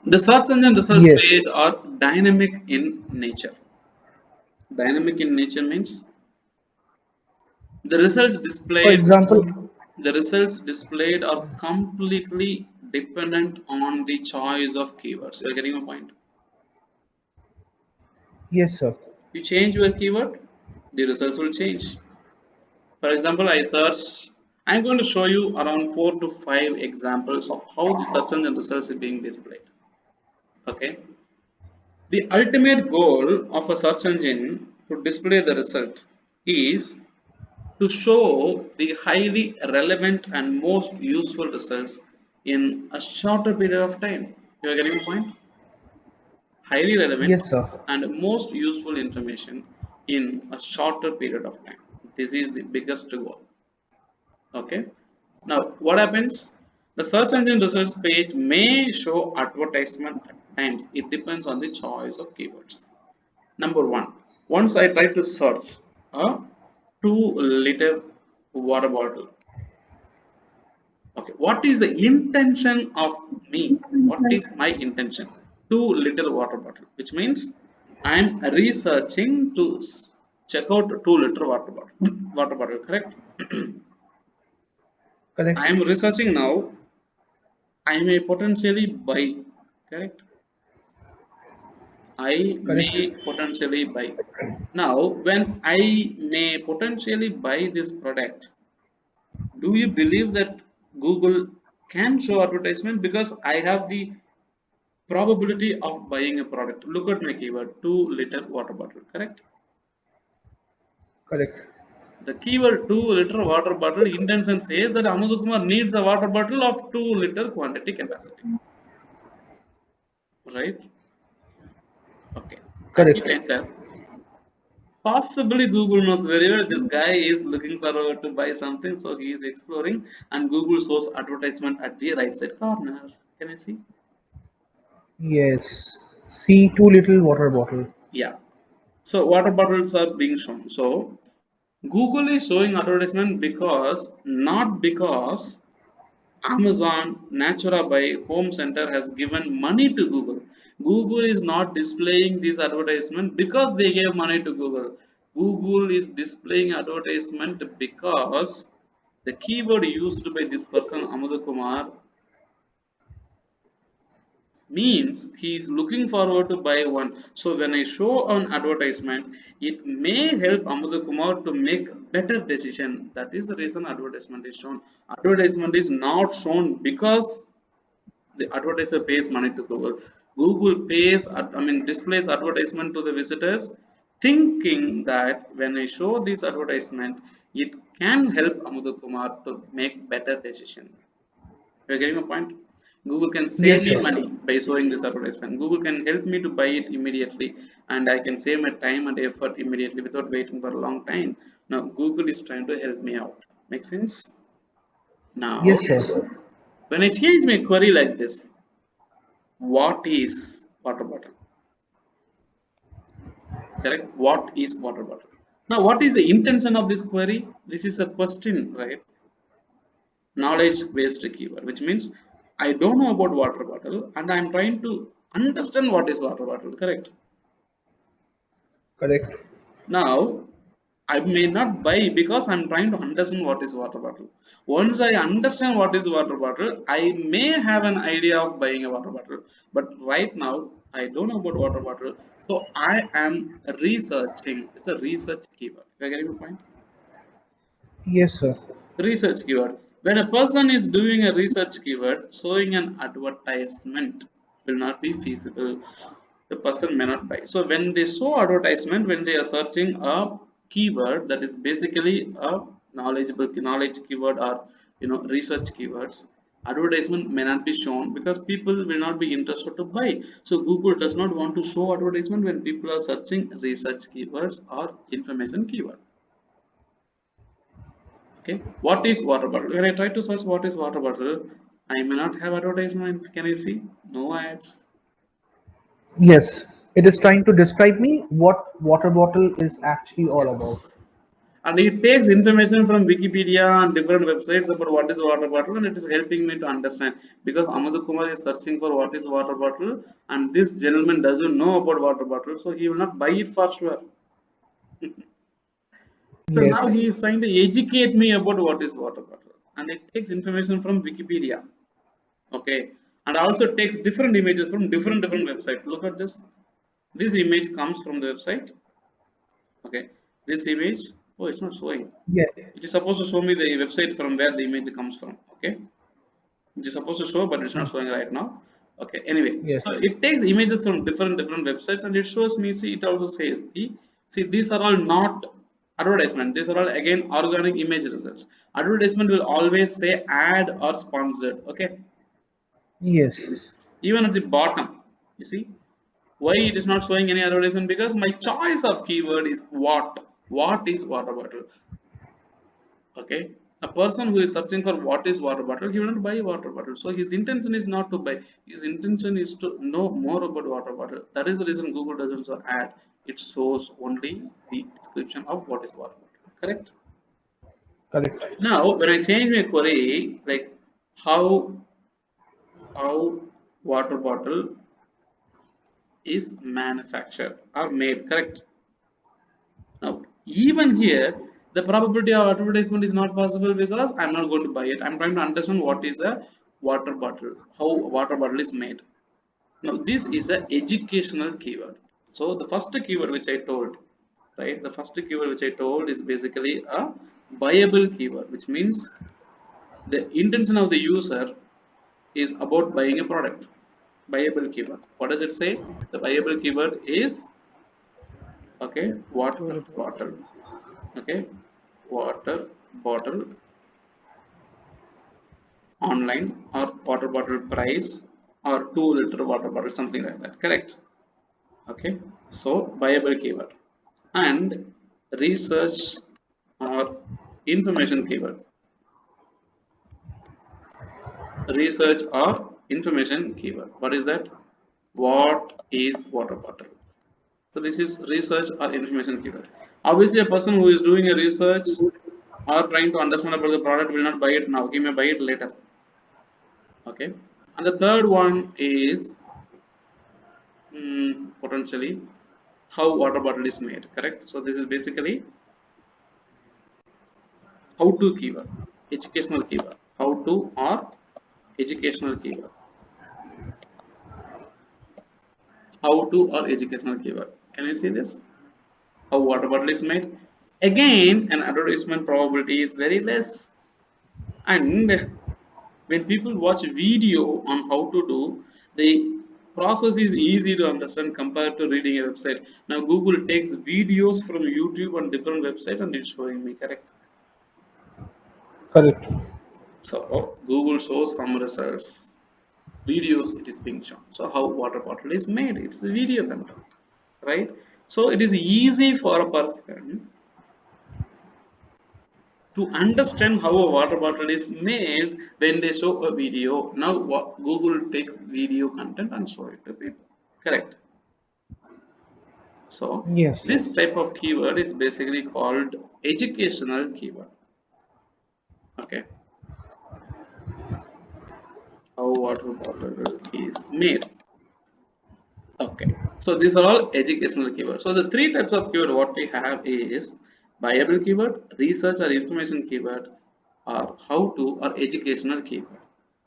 The search engine results page Yes. are dynamic in nature. Dynamic in nature means the results For displayed example, the results displayed are completely dependent on the choice of keywords. You're getting my point. yes, sir. You change your keyword, the results will change. For example, I'm going to show you around 4 to 5 examples of how the search engine results is being displayed. Okay. The ultimate goal of a search engine to display the result is to show the highly relevant and most useful results in a shorter period of time. You are getting my point? Highly relevant Yes, sir. and most useful information in a shorter period of time. This is the biggest goal. Okay. Now, what happens? The search engine results page may show advertisement at times. It depends on the choice of keywords. Number one, once I try to search a 2 liter water bottle. Okay, what is the intention of me? What is my intention? 2 liter water bottle, which means I'm researching to check out 2 liter water bottle. Water bottle, correct? I Correct. am researching now. I may potentially buy, correct? I Correct. may potentially buy. Now, when I may potentially buy this product, do you believe that Google can show advertisement because I have the probability of buying a product? Look at my keyword 2 liter water bottle, correct? Correct. The keyword 2 liter water bottle intention says that Anudukumar needs a water bottle of 2 liter quantity capacity, right? Okay. I hit Correct. enter. Possibly Google knows very well this guy is looking forward to buy something, so he is exploring, and Google shows advertisement at the right side corner. Can you see? Yes. See too little water bottle. Yeah. So water bottles are being shown. So Google is showing advertisement because not because Amazon, Natura by Home Center has given money to Google. Google is not displaying this advertisement because they gave money to Google. Google is displaying advertisement because the keyword used by this person, Amadou Kumar, means he is looking forward to buy one. So when I show an advertisement, it may help Amadou Kumar to make better decision. That is the reason advertisement is shown. Advertisement is not shown because the advertiser pays money to Google. Google pays, I mean, displays advertisement to the visitors, thinking that when I show this advertisement, it can help Amadou Kumar to make better decision. You're getting a point? Google can save Yes, me sir. money by showing this advertisement. Google can help me to buy it immediately, and I can save my time and effort immediately without waiting for a long time. Now, Google is trying to help me out. Make sense? Now, Yes, sir. when I change my query like this, what is water bottle? Correct? What is water bottle? Now, what is the intention of this query? This is a question, right? Knowledge based keyword, which means I don't know about water bottle and I'm trying to understand what is water bottle, correct? Correct. Now, I may not buy because I'm trying to understand what is water bottle. Once I understand what is water bottle, I may have an idea of buying a water bottle. But right now, I don't know about water bottle. So I am researching. It's a research keyword. You're getting the point? Yes, sir. Research keyword. When a person is doing a research keyword, showing an advertisement will not be feasible. The person may not buy. So when they show advertisement, when they are searching a keyword that is basically a knowledge keyword or research keywords, advertisement may not be shown because people will not be interested to buy. So Google does not want to show advertisement when people are searching research keywords or information keyword. Okay, what is water bottle? When I try to search what is water bottle, I may not have advertisement. Can you see? No ads. Yes. It is trying to describe me what water bottle is actually all about. and it takes information from Wikipedia and different websites about what is water bottle, and it is helping me to understand, because Amadou Kumar is searching for what is water bottle, and this gentleman doesn't know about water bottle, so he will not buy it for sure. So now he is Yes. trying to educate me about what is water bottle, and it takes information from Wikipedia. Okay, and also takes different images from different websites. Look at this. This image comes from the website. Okay, this image. Oh, it's not showing. Yes. It is supposed to show me the website from where the image comes from. Okay, it is supposed to show, but it's not showing right now. Okay, anyway, Yes. so it takes images from different websites, and it shows me. See, it also says see, these are all not advertisement. These are all again organic image results. Advertisement will always say ad or sponsored. Okay, Yes. even at the bottom, you see why it is not showing any advertisement, because my choice of keyword is what is water bottle. Okay, a person who is searching for what is water bottle, he will not buy water bottle, so his intention is not to buy, his intention is to know more about water bottle. That is the reason Google doesn't show ad, it shows only the description of what is water bottle. Correct. Correct. Now when I change my query, like how water bottle is manufactured or made, correct. Now, even here, the probability of advertisement is not possible because I'm not going to buy it. I'm trying to understand what is a water bottle, how water bottle is made. Now, this is an educational keyword. So, the first keyword which I told, right? The first keyword which I told is basically a buyable keyword, which means the intention of the user is about buying a product. Buyable keyword. What does it say? The buyable keyword is okay, water bottle. Okay, water bottle online, or water bottle price, or 2 liter water bottle, something like that, correct. Okay, so buyable keyword, and research or information keyword. Research or information keyword, what is that? What is water bottle? So this is research or information keyword. Obviously a person who is doing a research or trying to understand about the product will not buy it now, he may buy it later. Okay, and the third one is potentially how water bottle is made, correct. So this is basically how to keyword, educational keyword, how to or educational keyword, how to or educational keyword. Can you see this, how water bottle is made? Again, an advertisement probability is very less, and when people watch video on how to do, the process is easy to understand compared to reading a website. Now Google takes videos from YouTube on different websites and it's showing me, correct. Correct. So Google shows some results, videos it is being shown. So how water bottle is made, it's a video content, right. So it is easy for a person to understand how a water bottle is made when they show a video. Now Google takes video content and show it to people, correct. So Yes. this type of keyword is basically called educational keyword. Okay, how water bottle is made. Okay, so these are all educational keywords. So the three types of keyword what we have is buyable keyword, research or information keyword, or how to or educational keyword.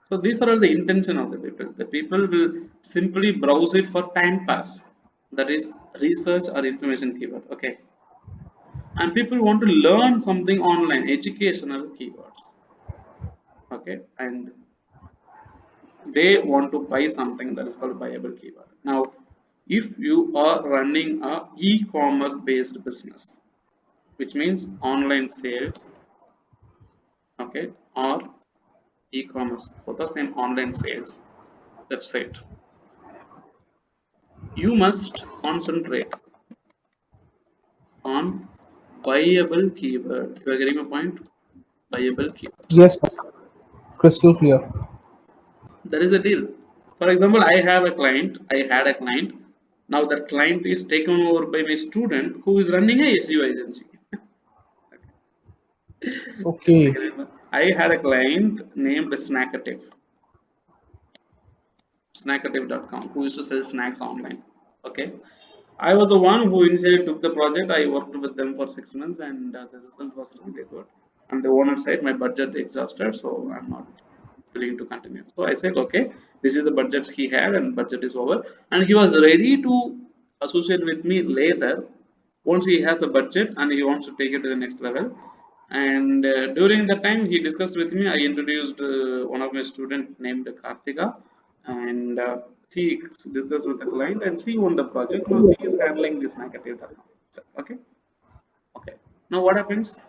So these are all the intention of the people. The people will simply browse it for time pass. That is research or information keyword. Okay, and people want to learn something online, educational keywords. Okay, and they want to buy something, that is called buyable keyword. Now if you are running a e-commerce based business, which means online sales, okay, or e-commerce, for the same online sales website, you must concentrate on buyable keyword. You are getting my point? Buyable keywords, Yes, sir. Crystal clear. that is the deal. For example, I have a client, I had a client. Now that client is taken over by my student who is running a SEO agency. Okay. I had a client named Snackative.com, who used to sell snacks online. Okay, I was the one who initially took the project. I worked with them for 6 months, and the result was really good. And the owner said my budget exhausted, so I'm not willing to continue. So I said, okay, this is the budget he had, and budget is over. And he was ready to associate with me later once he has a budget and he wants to take it to the next level. And during that time, he discussed with me. I introduced one of my student named Kartika, and she discussed with the client, and she won the project. Now she is handling this negative data. So, okay, okay. Now what happens?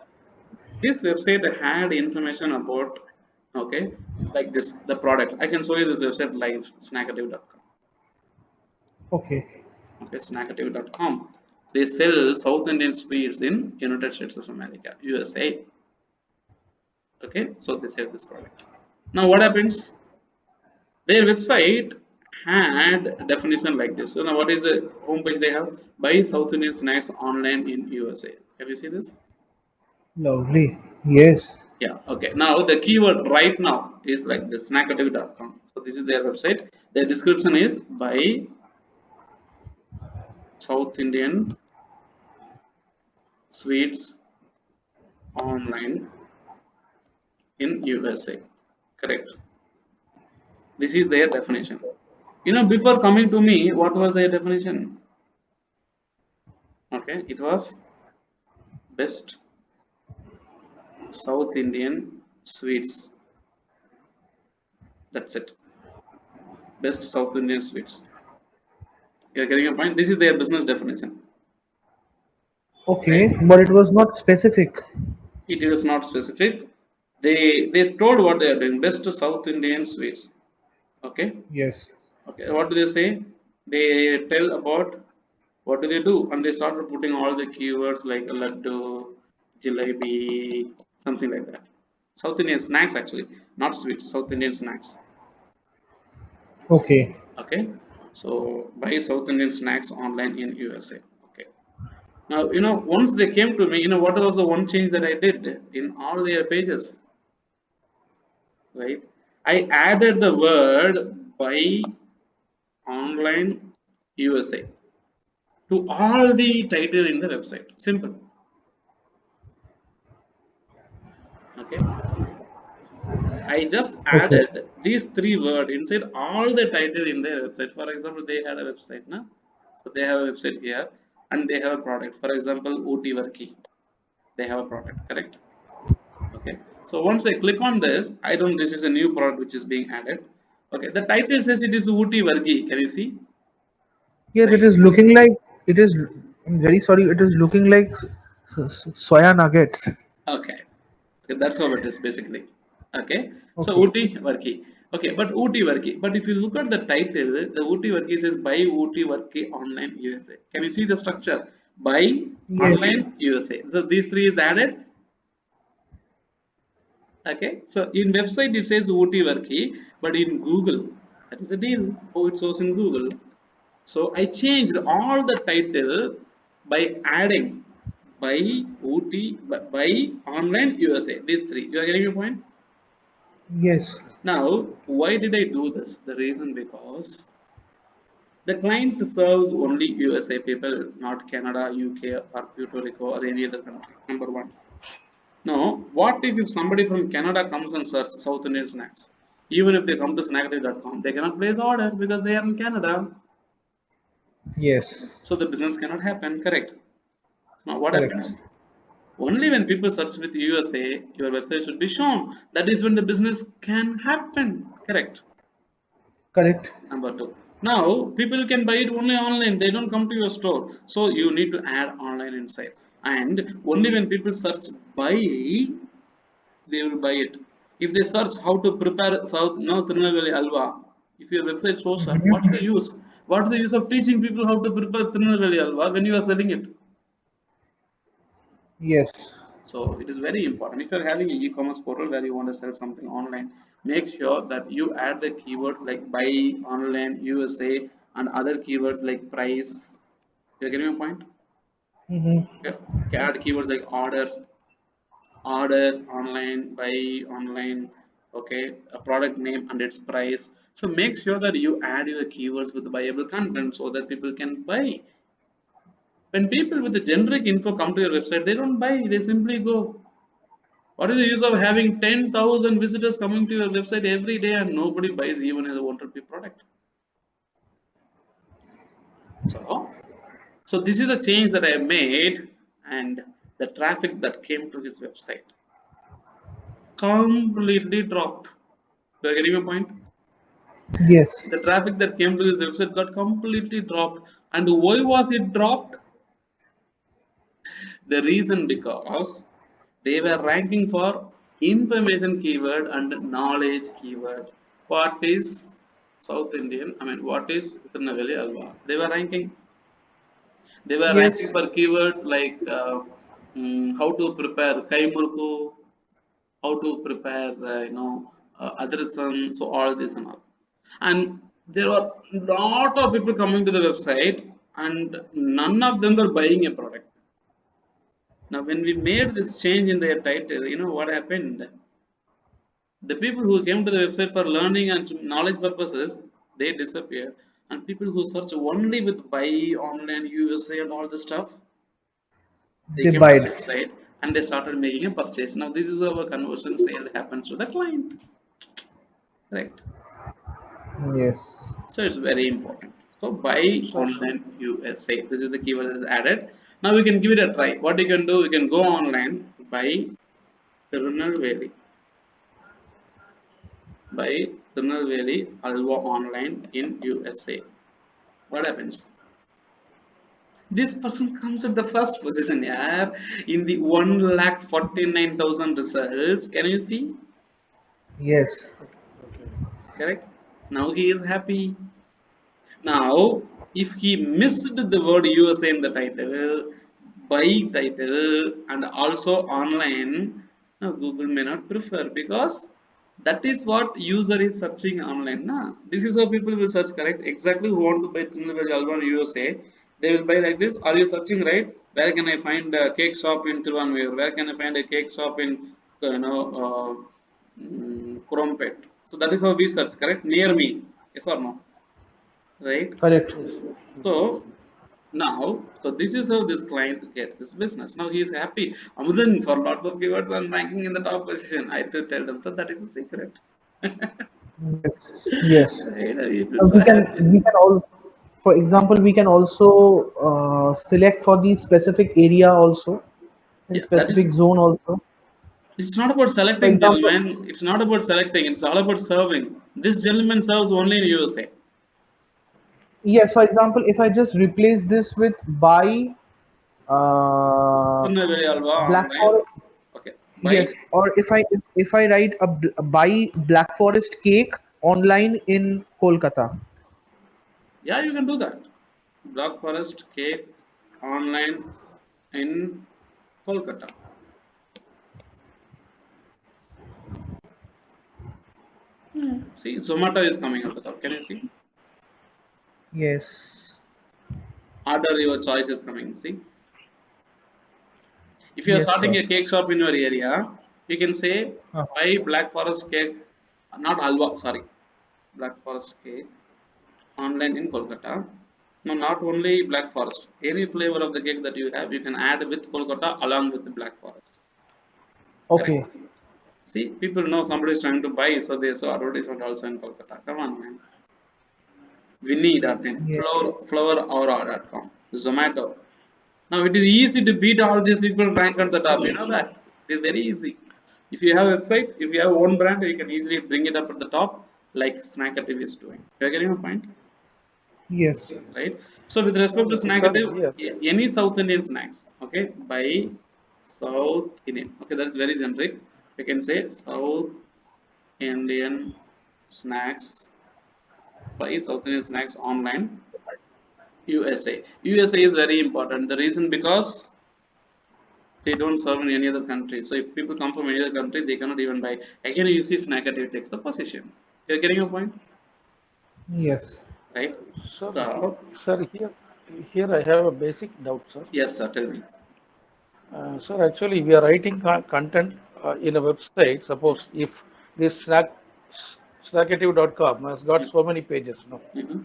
This website had information about, okay, like this the product. I can show you this website live, snackative.com. Okay. Okay, snackative.com. They sell South Indian sweets in United States of America, USA. Okay, so they sell this product. Now what happens? Their website had definition like this. So now what is the homepage they have? Buy South Indian snacks online in USA. Have you seen this? Lovely. Yes. Yeah, okay. Now the keyword right now is like the snackative.com. So this is their website. Their description is buy South Indian sweets online in USA. Correct. This is their definition. Before coming to me, what was their definition? Okay, it was best South Indian sweets. That's it. Best South Indian sweets. You're getting a point? This is their business definition, Okay. right? But it was not specific. It is not specific. They told what they are doing. Best South Indian sweets. Okay. Yes. Okay. What do they say? They tell about what do they do, and they started putting all the keywords like laddu, jalebi, something like that. South Indian snacks actually, not sweets. South Indian snacks. Okay. Okay. So buy South Indian snacks online in USA. Okay. Now, once they came to me, what was the one change that I did in all their pages, right? I added the word buy online USA to all the title in the website. Simple. Okay. I just Okay. added these three words inside all the title in their website. For example, they had a website, na? So they have a website here and they have a product. For example, OT Worky. They have a product, correct? Okay. So once I click on this, I don't, this is a new product which is being added. Okay. The title says it is Ooty Vargi. Can you see? Yes, it Right. is looking like it is. I'm very sorry. It is looking like soya nuggets. Okay. Okay. That's how it is basically. Okay. So Okay. Ooty Varki. Okay. But Ooty Varki. But if you look at the title, the Ooty Varki says buy Ooty Varki online USA. Can you see the structure? Buy Yes. online USA. So these three is added. Okay. So in website it says Ooty Varki, but in Google, that is a deal. How it shows in Google. So I changed all the title by adding by OT by online USA. These three. You are getting your point? Yes. Now, why did I do this? The reason because the client serves only USA people, not Canada, UK, or Puerto Rico, or any other country. Number one. Now, what if somebody from Canada comes and searches South Indian snacks? Even if they come to snackday.com, they cannot place order because they are in Canada. Yes. So the business cannot happen, correct? Now what Correct. happens? Only when people search with USA, your website should be shown. That is when the business can happen. Correct. Correct. Number two. Now people can buy it only online. They don't come to your store. So you need to add online inside. And only when people search buy, they will buy it. If they search how to prepare South no Tirunelveli Alva, if your website shows that, what is the use? What is the use of teaching people how to prepare Tirunelveli Alva when you are selling it? Yes. So it is very important. If you're having an e-commerce portal where you want to sell something online, make sure that you add the keywords like buy, online, USA, and other keywords like price. You're getting my point? Mm-hmm. Okay. Add keywords like order. order online, buy online, okay, a product name and its price. So make sure that you add your keywords with buyable content so that people can buy. When people with the generic info come to your website, they don't buy, they simply go. What is the use of having 10,000 visitors coming to your website every day and nobody buys even a 1 rupee product? So this is the change that I made, and the traffic that came to his website completely dropped. You are getting my point? Yes. The traffic that came to his website got completely dropped. And why was it dropped? The reason because they were ranking for information keyword and knowledge keyword. What is South Indian? I mean, what is Tirunelveli Alva? They were ranking. They were Yes. ranking for keywords like how to prepare kai murku, how to prepare adresam, so all this and all. And there were lot of people coming to the website, and none of them were buying a product. Now, when we made this change in their title, you know what happened? The people who came to the website for learning and knowledge purposes, they disappear. And people who search only with buy online USA and all the stuff, they They came to buy the it. website and they started making a purchase. Now, this is how a conversion sale happens to the client, right? Yes. So it's very important. So buy Sir, online USA. This is the keyword that is added. Now we can give it a try. What you can do, you can go online, buy Tirunelveli, buy Tirunelveli Alva online in USA. What happens? This person comes at the first position, yeah, in the 1,49,000 results. Can you see? Yes. okay. Correct. Now he is happy. Now, if he missed the word USA in the title, by title, and also online, now Google may not prefer because that is what user is searching online. Na? This is how people will search, correct? Exactly who want to buy Tirunelveli Alva in USA, they will buy like this. Are you searching right? Where can I find a cake shop in Tirunelveli? Where can I find a cake shop in, Kurumpet? So that is how we search, correct? Near me, yes or no? Right? Correct. Yes, yes, yes. So now, so this is how this client gets this business. Now he is happy. Then for lots of keywords I'm ranking in the top position. I had to tell them, so that is the secret. Yes. Yes. Right? You feel so We can happy. all, for example, we can also select for the specific area also, in Yeah, that is. specific zone also. It's not about For selecting, example, gentlemen. It's not about selecting. It's all about serving. This gentleman serves only in USA. yes, for example, if I just replace this with buy uh, Tirunelveli Alva Black online. Forest, Okay, buy. yes, or if I write a buy Black Forest cake online in Kolkata. Yeah, you can do that. Black Forest cake online in Kolkata. See, Zomato is coming at the top. Can you see? Yes. Order your choice is coming. See, if you are Yes, starting sir. a cake shop in your area, you can say Uh, buy Black Forest cake, not halwa, sorry, Black Forest cake online in Kolkata. No, not only Black Forest. Any flavor of the cake that you have, you can add with Kolkata along with the Black Forest. Correct. okay. See, people know somebody is trying to buy, so they saw advertisement also in Kolkata. Come on, man. Winnie.in, Yes. flouraura.com, Zomato. Now it is easy to beat all these people rank at the top. You know that? It is very easy. If you have a website, if you have one brand, you can easily bring it up at the top, like Snackative is doing. You're getting my point, Yes. right? So with respect to Sir, Snackative, here, any South Indian snacks, okay, by South Indian. Okay, that is very generic. You can say South Indian snacks by South Indian snacks online USA. USA is very important. The reason because they don't serve in any other country. So if people come from any other country, they cannot even buy. Again, you see Snackative takes the position. You're getting a point, Yes. right? sir, So sir, here I have a basic doubt, sir. yes, sir. Tell me. Sir, actually, we are writing content in a website. Suppose if this snackative.com has got so many pages, no, Mm-hmm.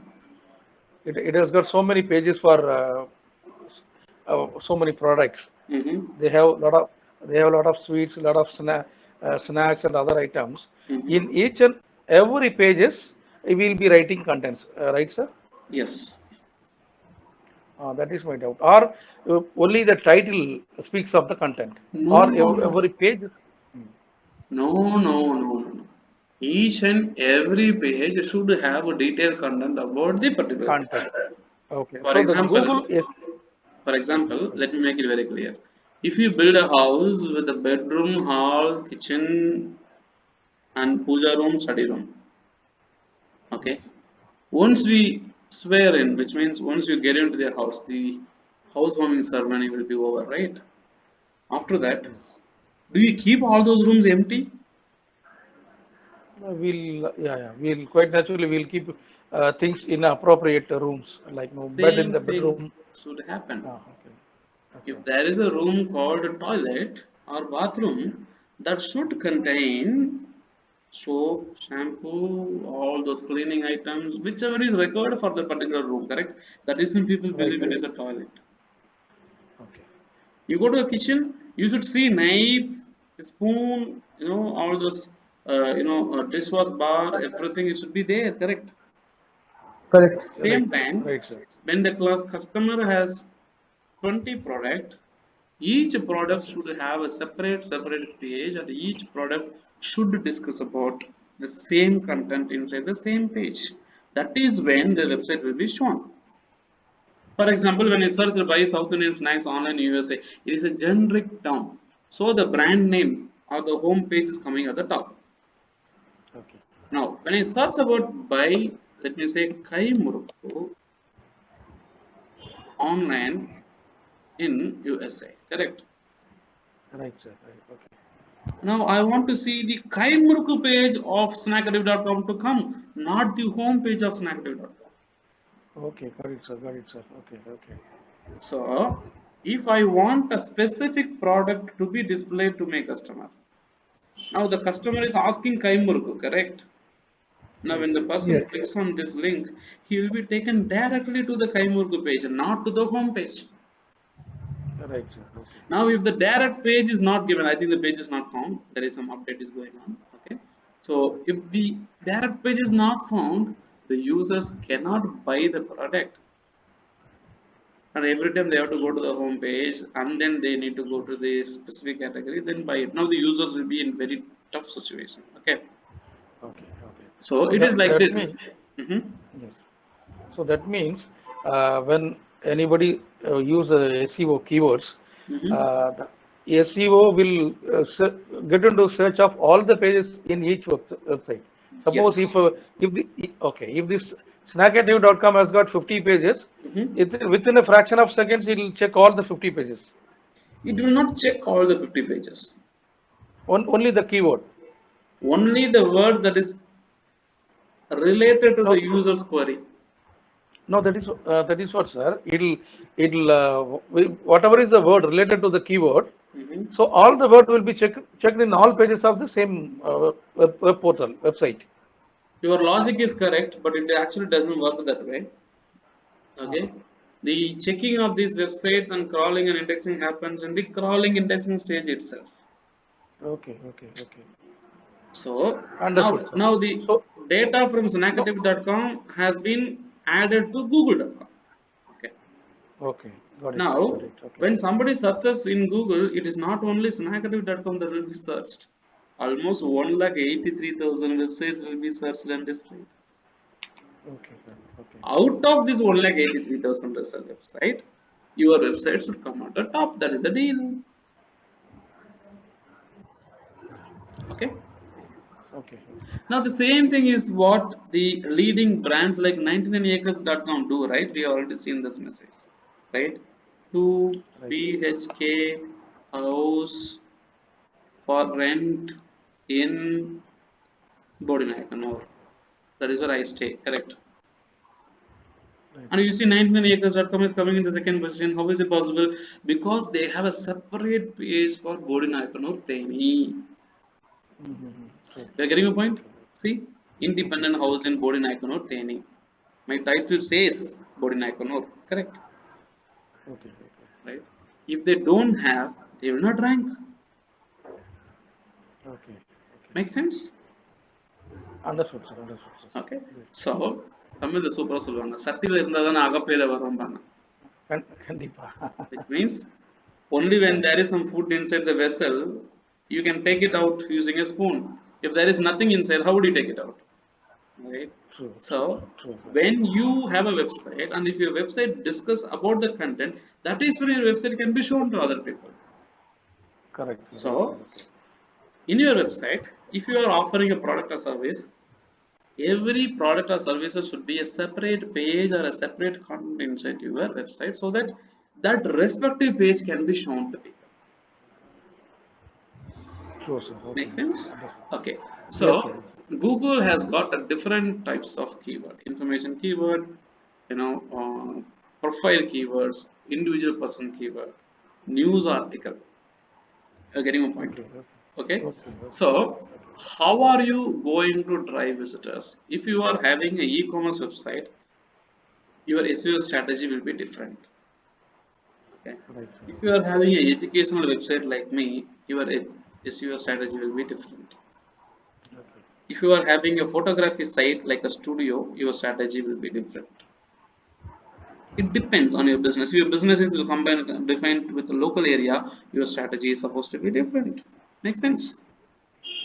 it has got so many pages for so many products. Mm-hmm. They have a lot of sweets, a lot of snacks and other items. Mm-hmm. In each and every pages, we will be writing contents, right, sir? Yes. That is my doubt. Or only the title speaks of the content, No, or no, no. every page. No, no, no, no, no. Each and every page should have a detailed content about the particular Content. page. Okay. For So the example, Google is for example, let me make it very clear. If you build a house with a bedroom, hall, kitchen, and puja room, study room, okay. Once we swear in, which means once you get into the house, the housewarming ceremony will be over, right? After that, yes. do you keep all those rooms empty? We'll quite naturally we'll keep things in appropriate rooms, like no bed in Same the bedroom. things should happen. Okay. Okay. If there is a room called a toilet or bathroom, that should contain soap, shampoo, all those cleaning items, whichever is required for the particular room, correct? That is when people Right. believe it is a toilet. Okay. You go to a kitchen, you should see knife, spoon, all those, dishwash bar, everything, it should be there, correct? At Correct. the Right, same sir. time, Right, sir. when the customer has 20 product, each product Yes, should have a separate page, and each product should discuss about the same content inside the same page. That is when the website will be shown. For example, when you search by South Indian snacks online in USA, it is a generic term, so the brand name or the home page is coming at the top. okay. Now when I search about by, let me say, Kai Murukku online in USA, correct? Right, sir. Right. Okay. Now I want to see the Kaimurku page of snackaddict.com to come, not the home page of snackaddict.com. Okay. Got it, sir. Got it, sir. Okay. Okay. So if I want a specific product to be displayed to my customer, now the customer is asking Kaimurku, correct? Now Right. when the person Yes. clicks on this link, he will be taken directly to the Kaimurku page and not to the home page. Right, sir. Okay. Now, if the direct page is not given, I think the page is not found. There is some update is going on. Okay. So if the direct page is not found, the users cannot buy the product. And every time they have to go to the home page and then they need to go to the specific category, then buy it. Now the users will be in very tough situation. Okay. Okay. Okay. So So it is like that this. means Mhm. yes. So that means when anybody use SEO keywords, the SEO will get into search of all the pages in each website. Suppose Yes. if this snackative.com has got 50 pages, Mhm. within a fraction of seconds it will check all the 50 pages. It will not check all the 50 pages. Only the keyword. Only the word that is related to No, the user's query. no, that is what, sir. It'll whatever is the word related to the keyword. Mhm. So all the word will be checked in all pages of the same web portal website. Your logic is correct, but it actually doesn't work that way. Uh-huh. Okay. The checking of these websites and crawling and indexing happens in the crawling indexing stage itself. Okay, okay, okay. So Understood, now, sir. now the So data from no, snackative.com has been added to google.com. Okay. okay, got it, sir. Got Now, it. Okay, when somebody searches in Google, it is not only snackative.com that will be searched. Almost 1,83,000 websites will be searched and displayed. okay, sir. Okay, Out of this 1,83,000 result website, your website should come at the top. That is the deal. Okay. okay, Now the same thing is what the leading brands like 99acres.com do, right? We have already seen this message, right? 2 right. BHK house for rent in Bodinakanur. That is where I stay, correct? And you see 99acres.com is coming in the second position. How is it possible? Because they have a separate page for Bodinaikanur Theni. You're getting a point? See, independent house in Bodinaikanur Theni. My title says Bodinaikanur, correct? Okay. Right? If they don't have, they will not rank. Okay. Make sense? Understood, sir. Okay. So, தமிழ்ல சூப்பரா சொல்லுவாங்க சட்டில இருந்தா தானே அகப்பையில வரும்பாங்க. Kandipa. Which means only when there is some food inside the vessel, you can take it out using a spoon. If there is nothing inside, how would you take it out? Right? True. So, True. when you have a website and if your website discuss about the content, that is when your website can be shown to other people. Correct. So, in your website, if you are offering a product or service, every product or services should be a separate page or a separate content inside your website so that that respective page can be shown to people. True, sir. Okay. Make sense? Okay. So Yes, sir. Google has got a different types of keyword, information keyword, profile keywords, individual person keyword, news article. You're getting a point. Okay. So how are you going to drive visitors? If you are having an e-commerce website, your SEO strategy will be different. Okay. Right. If you are having an educational website like me, your SEO strategy will be different. Okay. If you are having a photography site like a studio, your strategy will be different. It depends on your business. If your business is combined, defined with a local area, your strategy is supposed to be different. Make sense?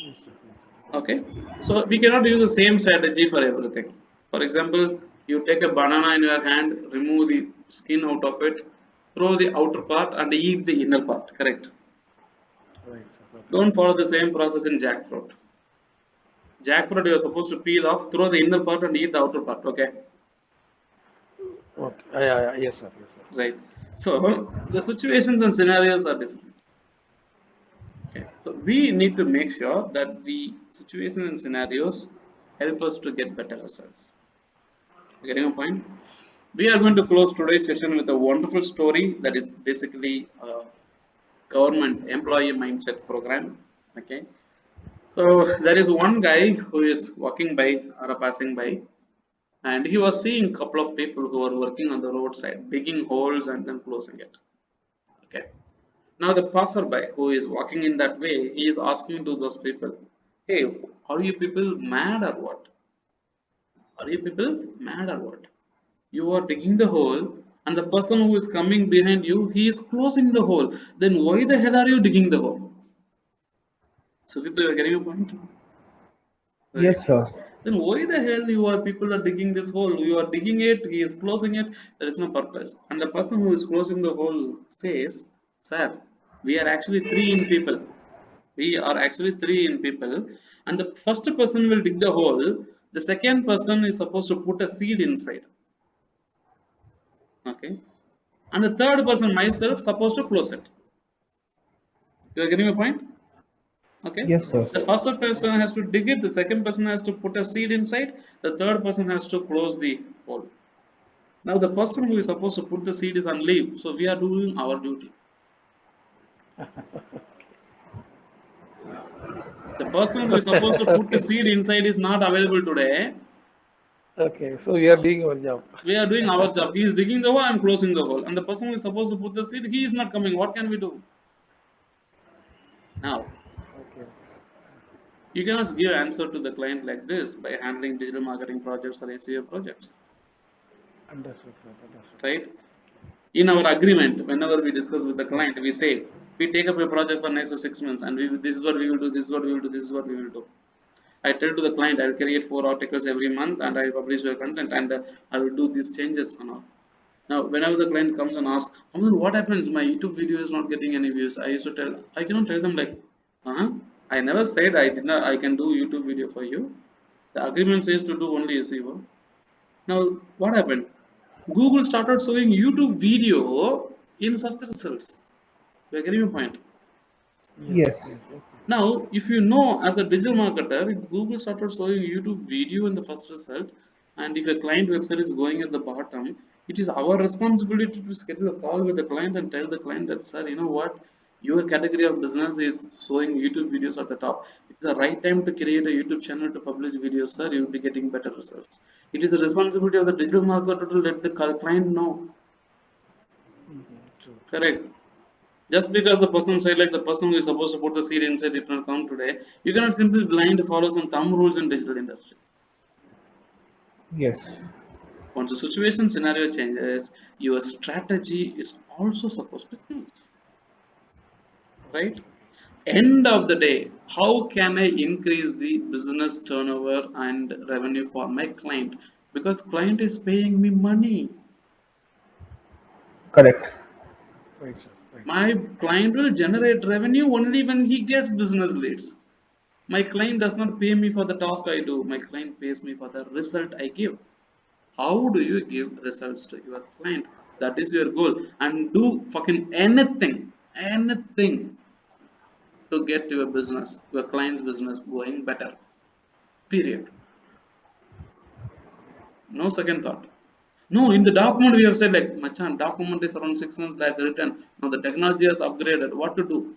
Yes, sir. Okay. So we cannot use the same strategy for everything. For example, you take a banana in your hand, remove the skin out of it, throw the outer part and eat the inner part. Correct? Right, sir. Okay. Don't follow the same process in jackfruit. Jackfruit you are supposed to peel off, throw the inner part and eat the outer part. Okay. Okay. Yeah. Yes, sir. Right. So the situations and scenarios are different. Okay. So we need to make sure that the situations and scenarios help us to get better results. Getting a point? We are going to close today's session with a wonderful story that is basically a government employee mindset program. Okay. So there is one guy who is walking by or passing by, and he was seeing a couple of people who are working on the roadside, digging holes and then closing it. Okay. Now the passerby who is walking in that way, he is asking to those people, "Hey, are you people mad or what? Are you people mad or what? You are digging the hole, and the person who is coming behind you, he is closing the hole. Then why the hell are you digging the hole?" So, you are getting a point? Right. Yes, sir. Then why the hell you are people are digging this hole? You are digging it, he is closing it. There is no purpose. And the person who is closing the hole says, "Sir, we are actually three in people. We are actually three in people, and the first person will dig the hole. The second person is supposed to put a seed inside. Okay, and the third person, myself, supposed to close it. You are getting my point? Okay. Yes, sir. The first person has to dig it. The second person has to put a seed inside. The third person has to close the hole. Now the person who is supposed to put the seed is on leave, so we are doing our duty. The person who is supposed to put the seed inside is not available today. Okay. So we are doing our job. We are doing our job. He is digging the hole and closing the hole. And the person who is supposed to put the seed, he is not coming. What can we do? Now, Okay. you cannot give answer to the client like this by handling digital marketing projects or SEO projects. Understood, sir. Understood. Right? In our agreement, whenever we discuss with the client, we say, we take up a project for next 6 months and this is what we will do, this is what we will do, this is what we will do. I tell to the client, I'll create 4 articles every month and I publish your content and I will do these changes and all. Now, whenever the client comes and asks, what happens? My YouTube video is not getting any views. I used to tell, I cannot tell them like, I never said I can do YouTube video for you. The agreement says to do only SEO. Now, what happened? Google started showing YouTube video in search results. We're getting a point. Yes. Now, if you know as a digital marketer, if Google started showing YouTube video in the first result, And if a client website is going at the bottom, it is our responsibility to schedule a call with the client and tell the client that, sir, you know what, your category of business is showing YouTube videos at the top. It's the right time to create a YouTube channel to publish videos, sir. You will be getting better results. It is the responsibility of the digital marketer to let the client know. True, true. Correct. Just because the person said, like, the person who is supposed to put the seed inside did not come today, you cannot simply blind follow some thumb rules in digital industry. Yes. Once the situation scenario changes, your strategy is also supposed to change. Right? End of the day, how can I increase the business turnover and revenue for my client? Because client is paying me money. Correct. Right, sir. Right. My client will generate revenue only when he gets business leads. My client does not pay me for the task I do. My client pays me for the result I give. How do you give results to your client? That is your goal. And do fucking anything to get your business, your client's business going better. Period. No second thought. No, in the document we have said, like, Machan, document is around 6 months back written. Now the technology has upgraded. What to do?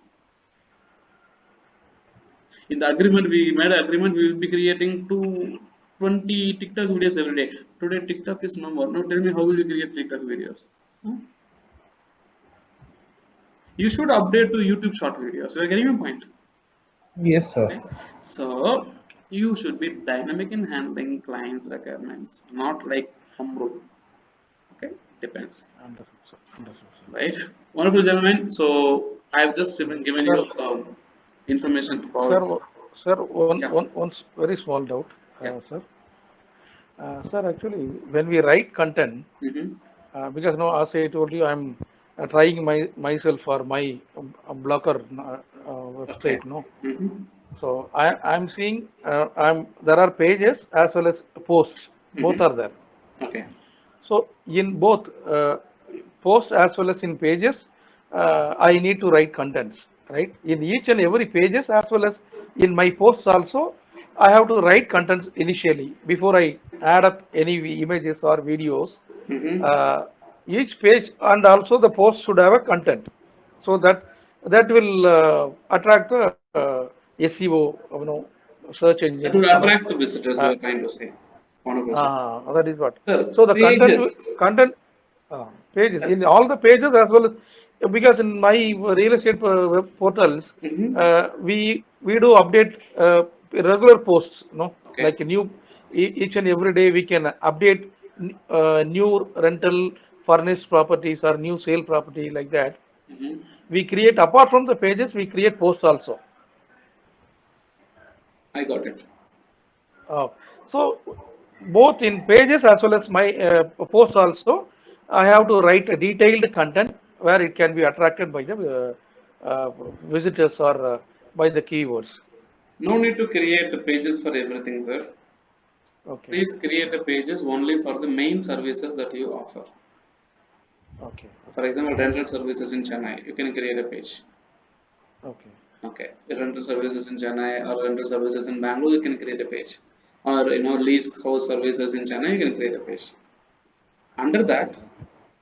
In the agreement, we made an agreement, we will be creating 20 TikTok videos every day. Today TikTok is no more. Now tell me, how will you create TikTok videos? Hmm? You should update to YouTube short videos. You are getting my point. Yes, sir. Okay? So you should be dynamic in handling clients' requirements, not like home rule. Okay, depends. Understood, sir. Understood, sir. Right? Wonderful, gentlemen. So I've just given Sir, you information sir, about. sir, Yeah, very small doubt, yeah. sir. Sir, actually, when we write content, Mm-hmm. because now, as I told you, I'm trying myself for my blocker Okay. website, no. Mm-hmm. So I'm seeing there are pages as well as posts, both Mm-hmm. are there. Okay. So in both posts as well as in pages, I need to write contents, right? In each and every pages as well as in my posts also, I have to write contents initially before I add up any images or videos. Mm-hmm. Uh, each page and also the post should have a content, so that will attract the SEO, search engine, That will attract the visitors, you are trying to say. Wonderful, sir. that is what. Sir, So the pages. content pages Uh, in all the pages as well as, because in my real estate web portals, mm-hmm. we do update regular posts, Okay. like each and every day we can update new rental furnished properties or new sale property, like that. Mm-hmm. We create, apart from the pages, we create posts also. I got it. Uh, so both in pages as well as my posts also, I have to write a detailed content where it can be attracted by the visitors or by the keywords. No need to create the pages for everything, sir. Okay, Please create the pages only for the main services that you offer. okay, For okay, example, rental services in Chennai, you can create a page. okay, Okay, rental services in Chennai or rental services in Bangalore, you can create a page. Or lease house services in Chennai, you can create a page. Under okay, that,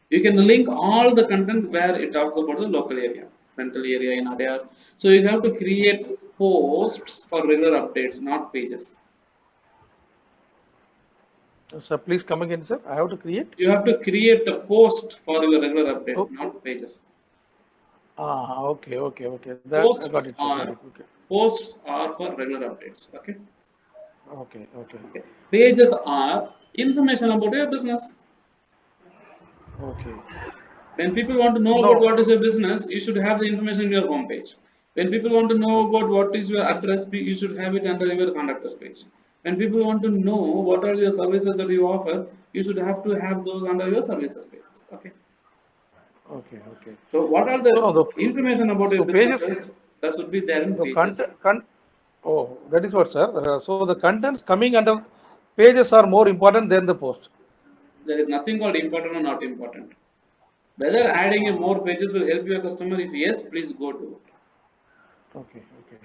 you can link all the content where it talks about the local area, rental area in Adyar. So you have to create posts for regular updates, not pages. so please come again, sir. I have to create. You have to create a post for your regular update, Oh, not pages. okay, okay, okay. That I got Posts it, sir. Got are it. Okay, posts are for regular updates. Okay. okay, okay, Okay. Pages are information about your business. okay. When people want to know about No, what is your business, you should have the information in your homepage. When people want to know about what is your address, you should have it under your contact us page. When people want to know what are your services that you offer, you should have to have those under your services pages. Okay. okay, okay. So what are So no, the information about your so pages, businesses that should be there in the pages? oh, that is what, sir. So the contents coming under pages are more important than the post. There is nothing called important or not important. Whether adding a Ah, more pages will help your customer, if yes, please go do it. okay, okay,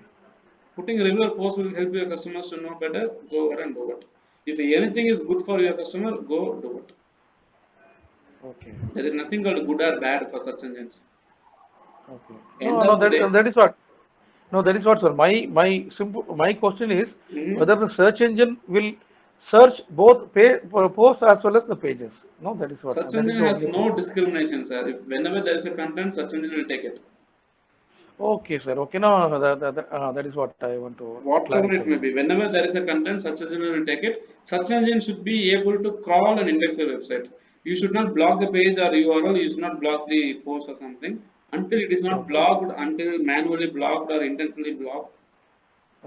Putting a regular post will help your customers to know better, go ahead and do it. If anything is good for your customer, go do it. Okay. There is nothing called good or bad for search engines. Okay. End No, of the day, that is what. No, that is what, sir. My question is Mhm. whether the search engine will search both posts as well as the pages. No, that is what. search That is engine the has only no question. discrimination, sir. If whenever there is a content, search engine will take it. Okay, sir. Okay, no, that is what I want to Whatever clarify. it may be, whenever there is a content, search engine will take it. Search engine should be able to crawl and index your website. You should not block the page or URL. You should not block the post or something until it is not Okay. blocked, until manually blocked or intentionally blocked.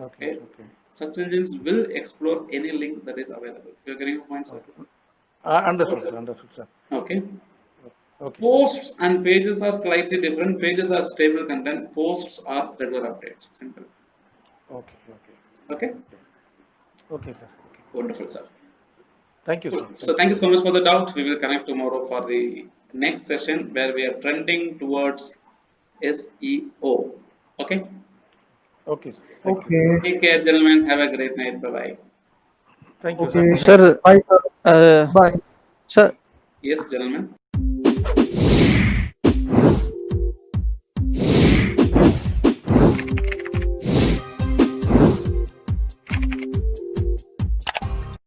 Okay. Okay, Okay. search engines will explore any link that is available. You're getting the point, sir? Okay. Understood, sir. Understood, sir. Okay. Okay. Posts and pages are slightly different. Pages are stable content. Posts are regular updates. Simple. Okay. Okay. Okay. Okay, sir. Okay. Wonderful, sir. Thank you, sir. Cool. So thank you so much for the doubt. We will connect tomorrow for the next session where we are trending towards SEO. Okay. Okay, sir. Thank you. Okay. Take care, gentlemen. Have a great night. Bye bye. Thank you, sir. Okay. Thank you. Sir, Bye, sir. Bye. sir, Yes, gentlemen.